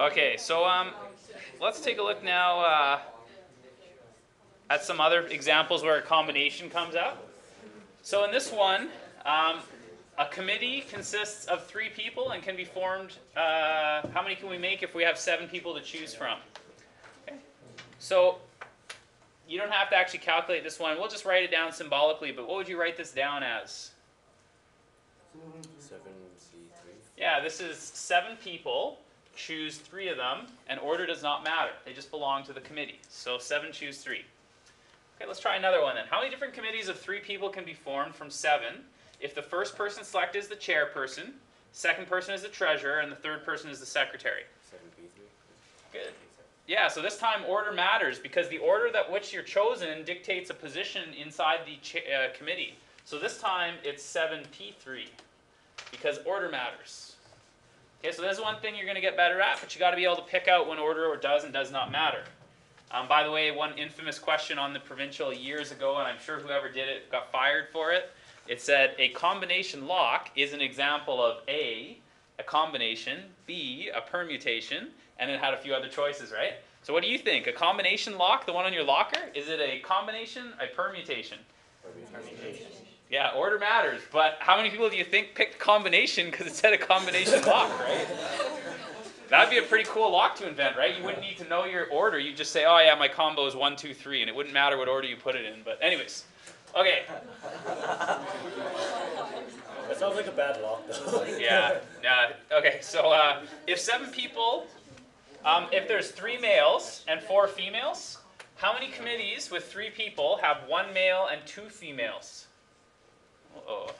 Okay, so let's take a look now at some other examples where a combination comes up. So in this one, a committee consists of 3 people and can be formed. How many can we make if we have 7 people to choose from? Okay. So you don't have to actually calculate this one. We'll just write it down symbolically, but what would you write this down as? 7C3. Yeah, this is 7 people. Choose 3 of them, and order does not matter. They just belong to the committee. So 7 choose 3. Okay, let's try another one then. How many different committees of 3 people can be formed from 7 if the first person selected is the chairperson, second person is the treasurer, and the third person is the secretary? 7B3. Good. Yeah, so this time order matters because the order that which you're chosen dictates a position inside the committee. So this time it's 7P3 because order matters. Okay, so there's one thing you're going to get better at, but you got to be able to pick out when order does and does not matter. By the way, one infamous question on the provincial years ago, and I'm sure whoever did it got fired for it. It said a combination lock is an example of A combination, B, a permutation, and it had a few other choices, right? So what do you think? A combination lock, the one on your locker, is it a combination, a permutation? Permutation. Yeah, order matters, but how many people do you think picked combination because it said a combination lock, right? That'd be a pretty cool lock to invent, right? You wouldn't need to know your order. You'd just say, oh yeah, my combo is 1, 2, 3, and it wouldn't matter what order you put it in. But anyways, okay. That sounds like a bad lock, though. Yeah. Okay. So if 7 people, if there's 3 males and 4 females, how many committees with 3 people have 1 male and 2 females? Uh-oh.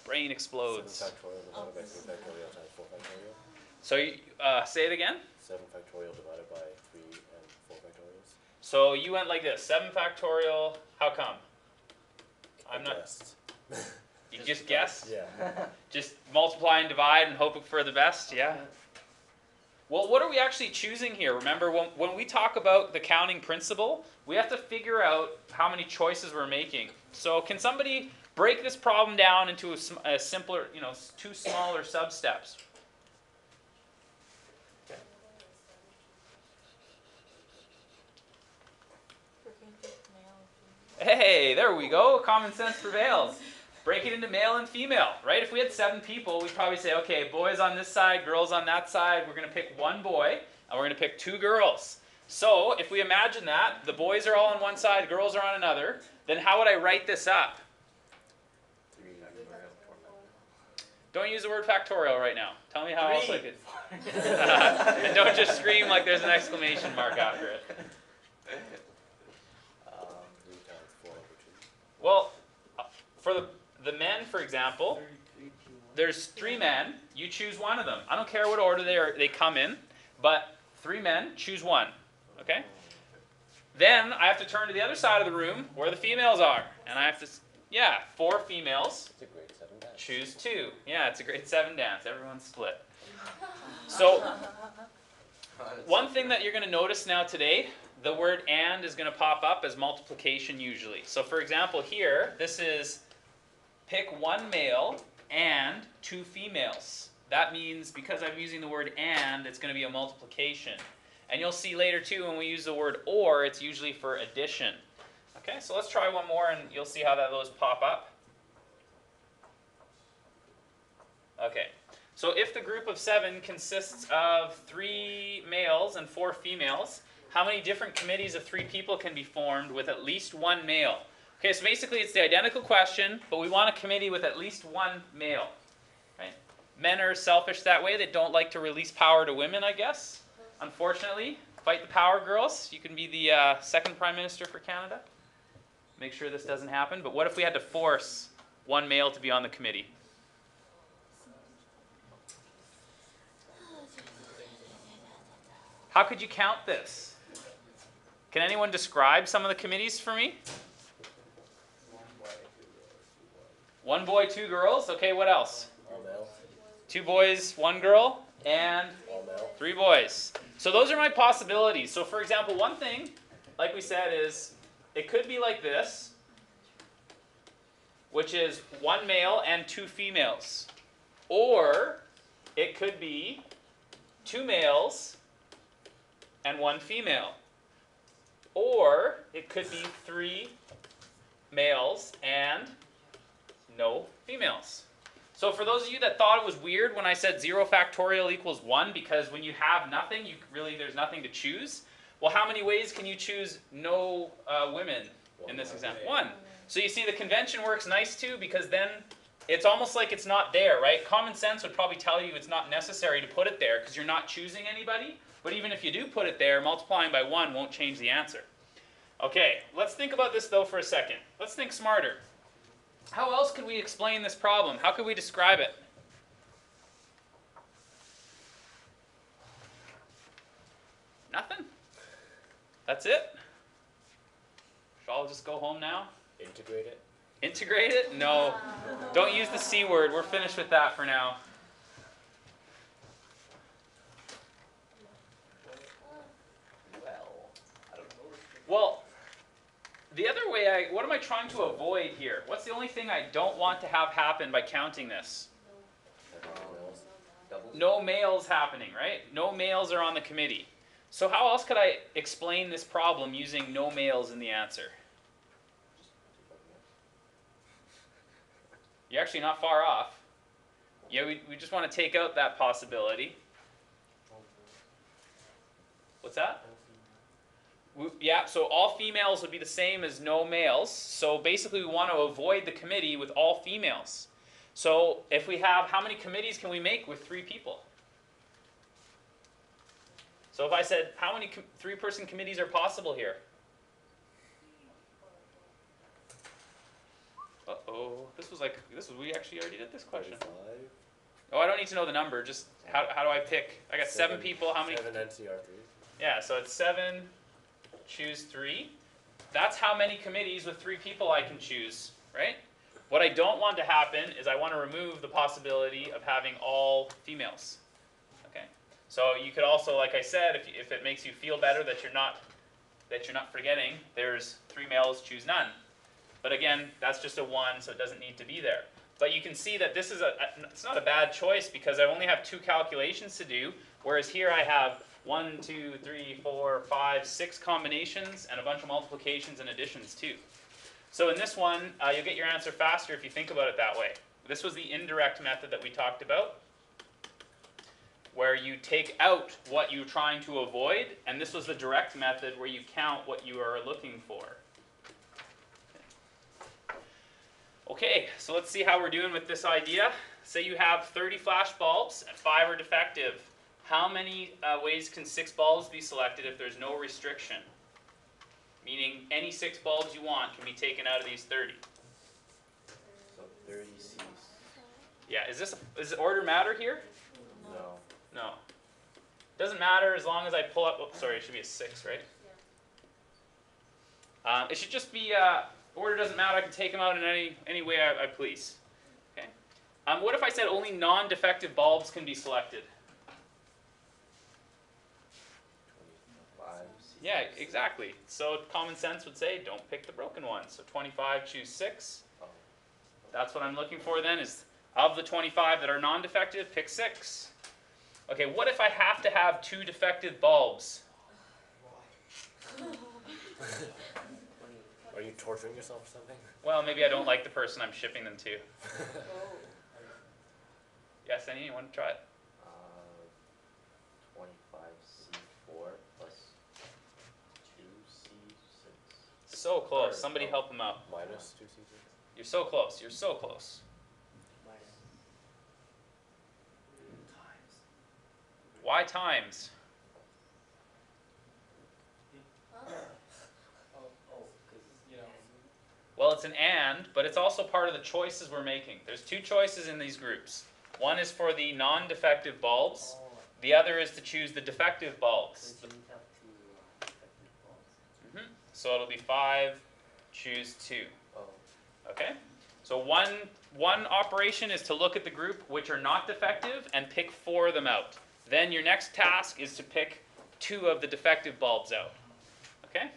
Brain explodes. 7 factorial divided by 3 factorial times 4 factorial. So you, say it again. 7 factorial divided by 3 and 4 factorials. So you went like this: 7 factorial. How come? I'm not. Guessed. You just guess? Yeah. Just multiply and divide and hope for the best? Yeah? Well, what are we actually choosing here? Remember, when we talk about the counting principle, we have to figure out how many choices we're making. So can somebody break this problem down into a simpler, 2 smaller sub-steps? Hey, there we go. Common sense prevails. Break it into male and female, right? If we had 7 people, we'd probably say, okay, boys on this side, girls on that side. We're going to pick 1 boy, and we're going to pick 2 girls. So if we imagine that, the boys are all on one side, girls are on another, then how would I write this up? Don't use the word factorial right now. Tell me how else I could. And don't just scream like there's an exclamation mark after it. 3 times 4 over 2. Well, for the men, for example, there's 3 men. You choose 1 of them. I don't care what order they come in, but 3 men, choose 1. Okay? Then I have to turn to the other side of the room where the females are. And I have to, 4 females. It's a grade 7 dance. Choose 2. Yeah, it's a grade 7 dance. Everyone's split. So, one thing that you're going to notice now today, the word and is going to pop up as multiplication usually. So for example here, this is pick 1 male and 2 females. That means because I'm using the word and, it's going to be a multiplication. And you'll see later too when we use the word or, it's usually for addition. Okay, so let's try one more and you'll see how those pop up. Okay, so if the group of 7 consists of 3 males and 4 females, how many different committees of 3 people can be formed with at least 1 male? Okay, so basically it's the identical question, but we want a committee with at least 1 male. Right? Men are selfish that way. They don't like to release power to women, I guess. Unfortunately, fight the power, girls. You can be the 2nd Prime Minister for Canada. Make sure this doesn't happen. But what if we had to force 1 male to be on the committee? How could you count this? Can anyone describe some of the committees for me? 1 boy, 2 girls. Okay, what else? All male. 2 boys, 1 girl, and All male. 3 boys. So those are my possibilities. So for example, one thing, like we said, is it could be like this, which is 1 male and 2 females. Or it could be 2 males and 1 female. Or it could be 3 males and no females. So for those of you that thought it was weird when I said 0 factorial equals 1, because when you have nothing, there's nothing to choose. Well, how many ways can you choose no women in this example? 1. So you see the convention works nice too, because then it's almost like it's not there, right? Common sense would probably tell you it's not necessary to put it there because you're not choosing anybody. But even if you do put it there, multiplying by 1 won't change the answer. Okay, let's think about this though for a second. Let's think smarter. How else could we explain this problem? How could we describe it? Nothing? That's it? Should I just go home now? Integrate it? Integrate it? No. Don't use the C word. We're finished with that for now. Well, the other way what am I trying to avoid here? What's the only thing I don't want to have happen by counting this? No males happening, right? No males are on the committee. So how else could I explain this problem using no males in the answer? You're actually not far off. Yeah, we just want to take out that possibility. What's that? Yeah, so all females would be the same as no males. So basically we want to avoid the committee with all females. So if we have, how many committees can we make with 3 people? So if I said, how many 3-person committees are possible here? Uh-oh, we actually already did this question. 35. Oh, I don't need to know the number, just how do I pick? I got 7 people, how many? 7 NCR3. Yeah, so it's 7, choose 3. That's how many committees with 3 people I can choose, right? What I don't want to happen is I want to remove the possibility of having all females. Okay, so you could also, like I said, if it makes you feel better that you're not forgetting, there's 3 males, choose none. But again, that's just a 1, so it doesn't need to be there. But you can see that this is it's not a bad choice because I only have 2 calculations to do, whereas here I have 1, 2, 3, 4, 5, 6 combinations and a bunch of multiplications and additions too. So in this one, you'll get your answer faster if you think about it that way. This was the indirect method that we talked about, where you take out what you're trying to avoid, and this was the direct method where you count what you are looking for. Okay, so let's see how we're doing with this idea. Say you have 30 flash bulbs and 5 are defective. How many ways can 6 bulbs be selected if there's no restriction? Meaning any 6 bulbs you want can be taken out of these 30. So 30 C's. Yeah, does order matter here? No. No. Doesn't matter as long as I pull up, sorry, it should be a 6, right? Yeah. It should just be, order doesn't matter, I can take them out in any way I please. Okay. What if I said only non-defective bulbs can be selected? 25. Yeah, exactly. So common sense would say don't pick the broken one. So 25, choose 6. Oh. That's what I'm looking for then, is of the 25 that are non-defective, pick 6. Okay, what if I have to have 2 defective bulbs? Are you torturing yourself or something? Well, maybe I don't like the person I'm shipping them to. Yes, anyone want to try it? 25C4 plus 2C6. So close. Somebody help him out. Minus 2C6. You're so close. You're so close. Why times? Well, it's an and, but it's also part of the choices we're making. There's 2 choices in these groups. One is for the non-defective bulbs. The other is to choose the defective bulbs. So it'll be 5, choose 2. Okay? So one operation is to look at the group which are not defective and pick 4 of them out. Then your next task is to pick 2 of the defective bulbs out. Okay?